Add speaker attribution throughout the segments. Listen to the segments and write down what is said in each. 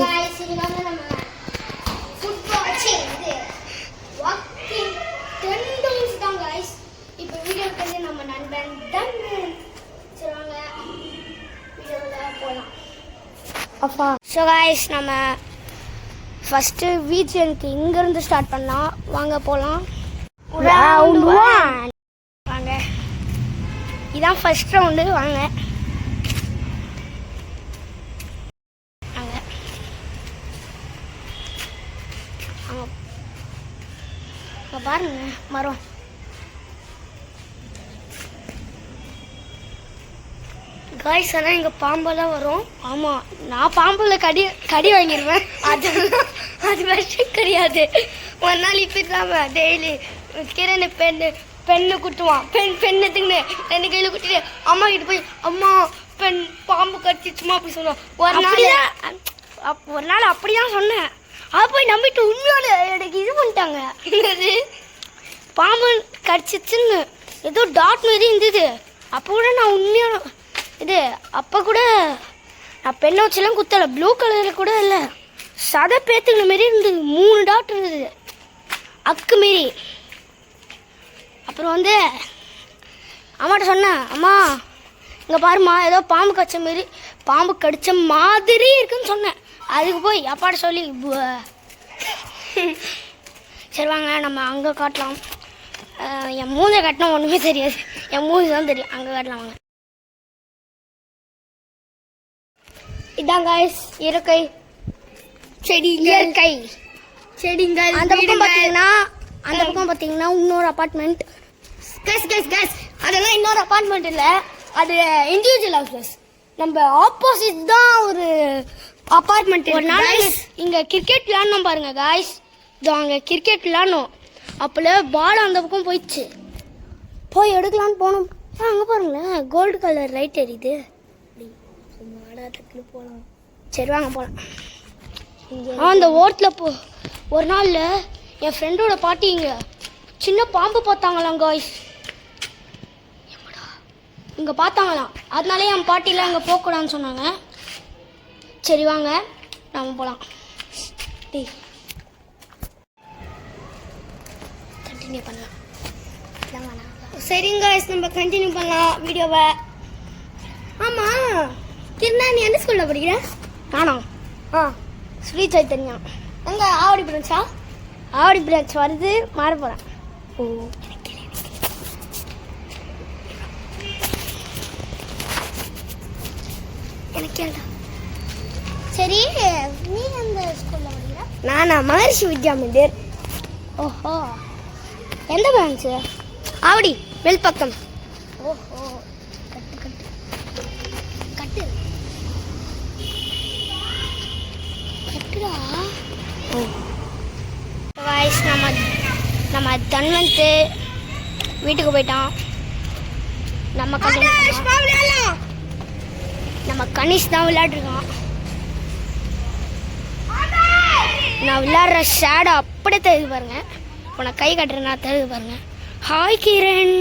Speaker 1: Guys இங்க வந்து நம்ம ஃபுட்பால் இது வாக்கிங் 10 டவுன்ஸ் தான் गाइस. இப்போ வீடியோ பண்ணி நம்ம நண்பன் டன் சொல்றாங்க வீடியோல போலாம். அப்பா சோ गाइस நம்ம ஃபர்ஸ்ட் வீச்சனுக்கு இங்க இருந்து ஸ்டார்ட் பண்ணலாம். வாங்க போலாம். ரவுண்ட் 1 வாங்க. இதான் ஃபர்ஸ்ட் ரவுண்ட். வாங்க பாருங்க மரம். गाइस ஆனால் இங்கே பாம்பெல்லாம் வரும். ஆமாம், நான் பாம்பில் கடி வாங்கிடுவேன். அது விஷயம் கிடையாது. ஒரு நாள் இப்படிலாம டெய்லி கிரண் பெண்ணு குட்டுவான். பெண்ணுத்துக்குன்னு 2 கையில் குட்டிட்டு அம்மா கிட்ட போய் அம்மா பாம்பு கடிச்சிச்சுமா அப்படி சொல்லுவான். ஒரு நாள் அப்படிதான் சொன்னேன். அதை போய் நம்பிட்டு உண்மையோட எனக்கு இது பண்ணிட்டாங்க. பாம்பு கடிச்சிச்சுன்னு ஏதோ டாட் மாரி இருந்தது. அப்போ கூட நான் உண்மையான இது அப்போ கூட நான் பெண்ணை வச்செல்லாம் குத்தலை. ப்ளூ கலரில் கூட இல்லை, சதை பேத்துக்கின மாரி இருந்தது. 3 டாட் இருந்தது அக்கு மாரி. அப்புறம் வந்து அம்மாட்ட சொன்னேன், அம்மா இங்கே பாருமா ஏதோ பாம்பு கடிச்ச மாரி பாம்பு கடிச்ச மாதிரி இருக்குன்னு சொன்னேன். அதுக்கு போய் அப்பாட்ட சொல்லி சரி வாங்க நம்ம அங்கே காட்டலாம். என் மூஞ்சை காட்டினா ஒன்றுமே தெரியாது, என் மூஞ்சி தான் தெரியும். அங்கே காட்டலாம் வாங்க. இதான் गाइस இயற்கை இயற்கை செடிங்கள். அந்த பக்கம் பார்த்தீங்கன்னா இன்னொரு அப்பார்ட்மெண்ட். கேஸ் அதெல்லாம் இன்னொரு அப்பார்ட்மெண்ட் இல்லை, அது இண்டிவிஜுவல் ஹவுசஸ். நம்ம ஆப்போசிட் தான் ஒரு அப்பார்ட்மெண்ட். ஒரு நாள் இங்கே கிரிக்கெட் விளாடணும் பாருங்க गाइस. இதோ அங்கே கிரிக்கெட் விளாடணும். அப்போல பால் அந்த பக்கம் போயிடுச்சு. போய் எடுக்கலான்னு போனோம். அங்கே பாருங்களேன் கோல்டு கலர் லைட் எரியுது. போகலாம். சரி வாங்க போகலாம். அந்த ஓரத்தில் ஒரு நாளில் என் ஃப்ரெண்டோட பாட்டி இங்கே சின்ன பாம்பு பார்த்தாங்களாம் गाइस. இங்கே பார்த்தாங்களாம். அதனாலே என் பாட்டிலாம் இங்கே போகக்கூடாதுன்னு சொன்னாங்க. சரி வாங்க நம்ம போகலாம். கண்டினியூ பண்ணலாம். சரிங்க गाइस நம்ம கண்டினியூ பண்ணலாம் வீடியோவை. ஆமாம் கிருணா, நீ எந்த ஸ்கூலில் படிக்கிற? நானா? ஸ்ரீ சைத்தன்யா. எங்கே ஆவடி பிரான்ச்சா? ஆவடி பிரான்ச் வருது, மாற போகிறேன். ஓ எனக்கு சரி, நீ எந்த ஸ்கூலில் படிக்கிற? நானா மகரிஷி வித்யா மந்திர். ஓஹோ, எந்த பிரான்ச்சு? ஆவடி வெல்பக்கம். ஓஹோ गाइस நம்ம தன்வந்த் வீட்டுக்கு போயிட்டான். நம்ம கனிஷ் தான் விளையாடுறான். நான் விளையாடுற ஷேடோ அப்படியே தெரியுது பாருங்க. இப்போ நான் கை கட்டுறேன்னா தெரியுது பாருங்க. ஹாய் கிரண்.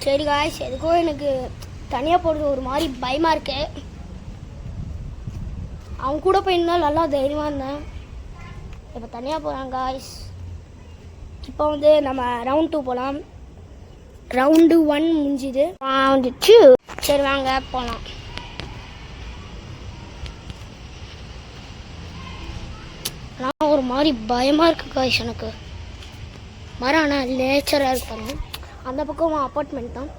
Speaker 1: சரி गाइस, எதுக்கும் எனக்கு தனியாக போகிறது ஒரு மாதிரி பயமாக இருக்கு. அவங்க கூட போயிருந்தால் நல்லா தைரியமாக இருந்தேன். இப்போ தனியாக போகிறாங்க गाइस. இப்போ வந்து நம்ம ரவுண்ட் 2 போகலாம். ரவுண்டு 1 முடிஞ்சுது. ரவுண்டு 2 சரி வாங்க போகலாம். ஆனால் ஒரு மாதிரி பயமாக இருக்குது गाइस எனக்கு. மரம் ஆனால் நேச்சராக இருப்பாங்க. அந்த பக்கம் அப்பார்ட்மெண்ட் தான்.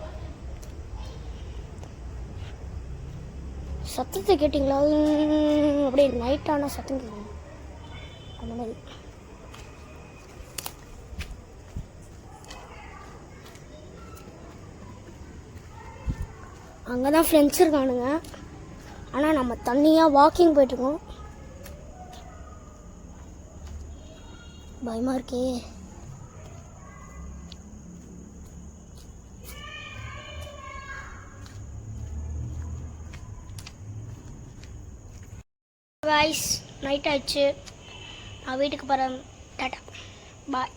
Speaker 1: சத்தத்தை கேட்டிங்களா? அப்படியே நைட்டான சத்தம் கேட்கும் அந்த மாதிரி. அங்கே தான் ஃப்ரெண்ட்ஸ் இருக்கானுங்க. ஆனால் நம்ம தனியாக வாக்கிங் போயிட்டுருக்கோம். பயமாக இருக்கே. गाइस நைட் ஆச்சு. நான் வீட்டுக்கு போகிறேன். டாடா பாய்.